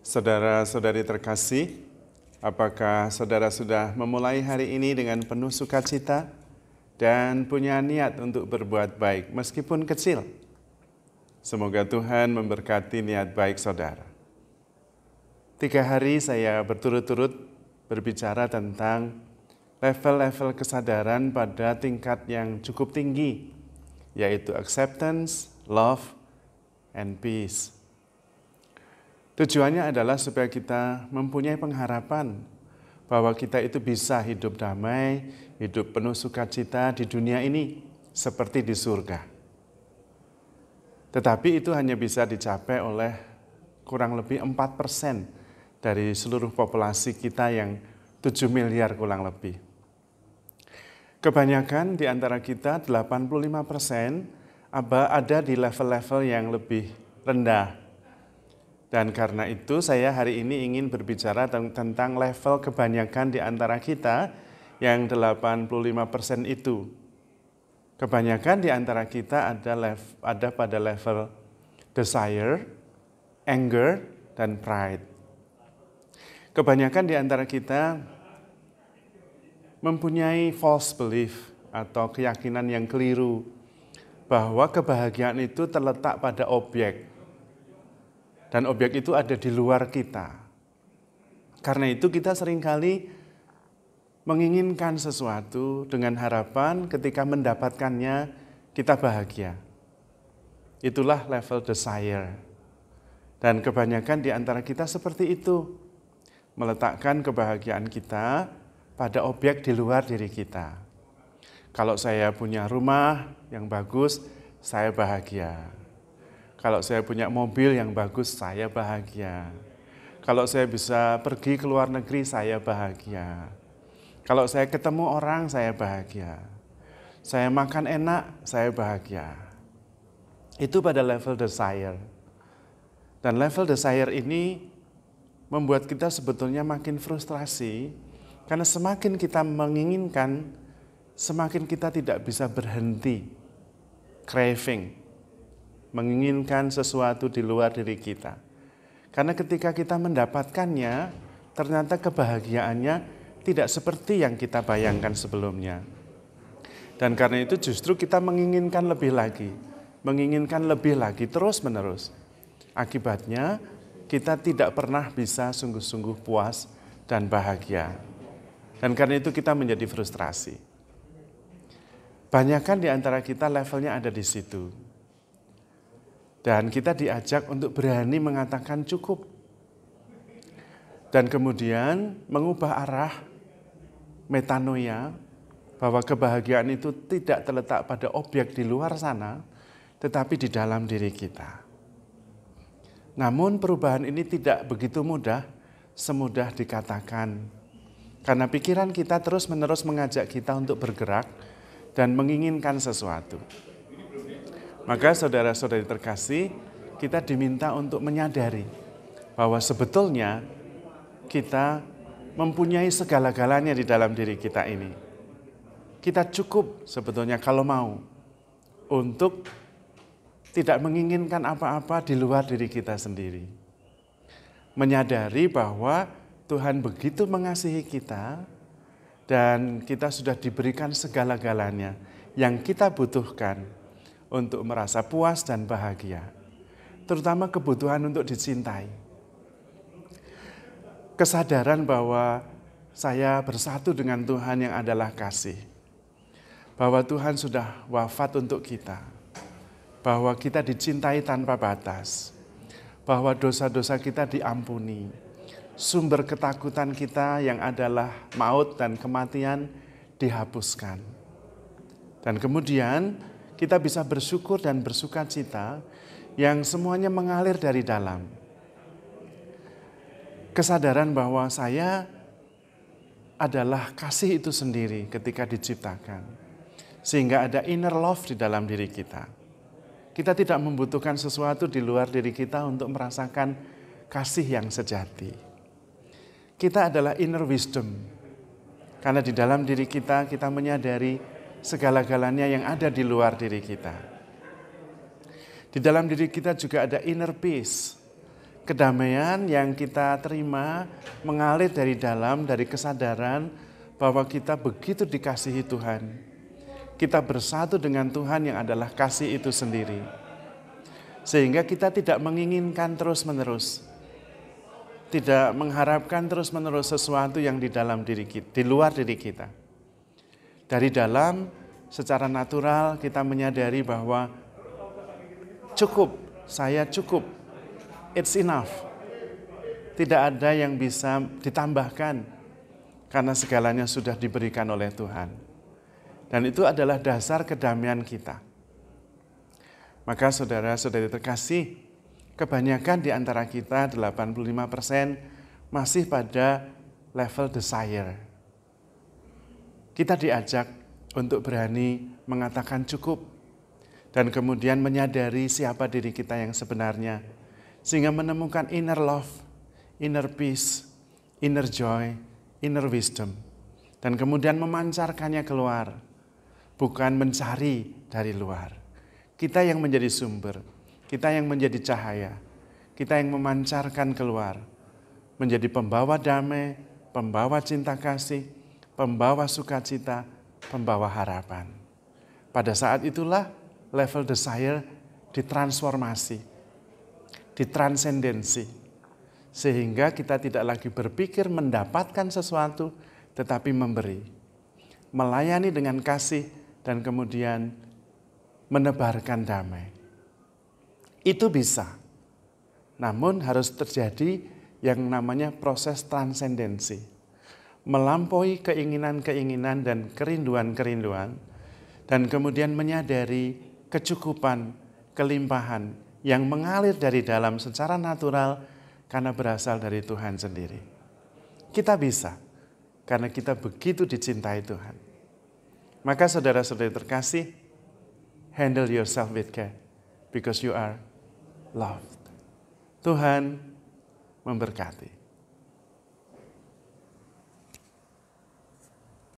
Saudara-saudari terkasih, apakah saudara sudah memulai hari ini dengan penuh sukacita dan punya niat untuk berbuat baik meskipun kecil? Semoga Tuhan memberkati niat baik saudara. 3 hari saya berturut-turut berbicara tentang level-level kesadaran pada tingkat yang cukup tinggi, yaitu acceptance, love, and peace. Tujuannya adalah supaya kita mempunyai pengharapan bahwa kita itu bisa hidup damai, hidup penuh sukacita di dunia ini seperti di surga. Tetapi itu hanya bisa dicapai oleh kurang lebih 4% dari seluruh populasi kita yang 7 miliar kurang lebih. Kebanyakan di antara kita, 85%, ada di level-level yang lebih rendah. Dan karena itu saya hari ini ingin berbicara tentang level kebanyakan di antara kita yang 85% itu. Kebanyakan di antara kita ada pada level desire, anger, dan pride. Kebanyakan di antara kita mempunyai false belief atau keyakinan yang keliru bahwa kebahagiaan itu terletak pada objek. Dan objek itu ada di luar kita. Karena itu kita seringkali menginginkan sesuatu dengan harapan ketika mendapatkannya kita bahagia. Itulah level desire. Dan kebanyakan di antara kita seperti itu. Meletakkan kebahagiaan kita pada objek di luar diri kita. Kalau saya punya rumah yang bagus, saya bahagia. Kalau saya punya mobil yang bagus, saya bahagia. Kalau saya bisa pergi ke luar negeri, saya bahagia. Kalau saya ketemu orang, saya bahagia. Saya makan enak, saya bahagia. Itu pada level desire. Dan level desire ini membuat kita sebetulnya makin frustrasi, karena semakin kita menginginkan, semakin kita tidak bisa berhenti. Craving. Menginginkan sesuatu di luar diri kita. Karena ketika kita mendapatkannya, ternyata kebahagiaannya tidak seperti yang kita bayangkan sebelumnya. Dan karena itu justru kita menginginkan lebih lagi, terus-menerus. Akibatnya, kita tidak pernah bisa sungguh-sungguh puas dan bahagia. Dan karena itu kita menjadi frustrasi. Banyakan di antara kita levelnya ada di situ. Dan kita diajak untuk berani mengatakan cukup. Dan kemudian mengubah arah metanoia, bahwa kebahagiaan itu tidak terletak pada objek di luar sana, tetapi di dalam diri kita. Namun perubahan ini tidak begitu mudah, semudah dikatakan. Karena pikiran kita terus-menerus mengajak kita untuk bergerak dan menginginkan sesuatu. Maka saudara-saudari terkasih, kita diminta untuk menyadari bahwa sebetulnya kita mempunyai segala-galanya di dalam diri kita ini. Kita cukup sebetulnya kalau mau untuk tidak menginginkan apa-apa di luar diri kita sendiri. Menyadari bahwa Tuhan begitu mengasihi kita dan kita sudah diberikan segala-galanya yang kita butuhkan untuk merasa puas dan bahagia, terutama kebutuhan untuk dicintai. Kesadaran bahwa saya bersatu dengan Tuhan yang adalah kasih, bahwa Tuhan sudah wafat untuk kita, bahwa kita dicintai tanpa batas, bahwa dosa-dosa kita diampuni, sumber ketakutan kita yang adalah maut dan kematian dihapuskan. Dan kemudian kita bisa bersyukur dan bersukacita yang semuanya mengalir dari dalam. Kesadaran bahwa saya adalah kasih itu sendiri ketika diciptakan. Sehingga ada inner love di dalam diri kita. Kita tidak membutuhkan sesuatu di luar diri kita untuk merasakan kasih yang sejati. Kita adalah inner wisdom. Karena di dalam diri kita menyadari segala-galanya yang ada di luar diri kita. Di dalam diri kita juga ada inner peace. Kedamaian yang kita terima mengalir dari dalam, dari kesadaran bahwa kita begitu dikasihi Tuhan. Kita bersatu dengan Tuhan yang adalah kasih itu sendiri. Sehingga kita tidak menginginkan terus-menerus, tidak mengharapkan terus-menerus sesuatu yang di dalam diri kita, di luar diri kita. Dari dalam, secara natural kita menyadari bahwa cukup, saya cukup, it's enough. Tidak ada yang bisa ditambahkan karena segalanya sudah diberikan oleh Tuhan. Dan itu adalah dasar kedamaian kita. Maka saudara-saudari terkasih, kebanyakan di antara kita, 85%, masih pada level desire. Kita diajak untuk berani mengatakan cukup, dan kemudian menyadari siapa diri kita yang sebenarnya, sehingga menemukan inner love, inner peace, inner joy, inner wisdom, dan kemudian memancarkannya keluar, bukan mencari dari luar. Kita yang menjadi sumber, kita yang menjadi cahaya, kita yang memancarkan keluar, menjadi pembawa damai, pembawa cinta kasih, pembawa sukacita, pembawa harapan. Pada saat itulah level desire ditransformasi, ditransendensi, sehingga kita tidak lagi berpikir mendapatkan sesuatu, tetapi memberi, melayani dengan kasih, dan kemudian menebarkan damai. Itu bisa, namun harus terjadi yang namanya proses transendensi, melampaui keinginan-keinginan dan kerinduan-kerinduan, dan kemudian menyadari kecukupan, kelimpahan yang mengalir dari dalam secara natural karena berasal dari Tuhan sendiri. Kita bisa, karena kita begitu dicintai Tuhan. Maka saudara-saudari terkasih, handle yourself with care, because you are loved. Tuhan memberkati.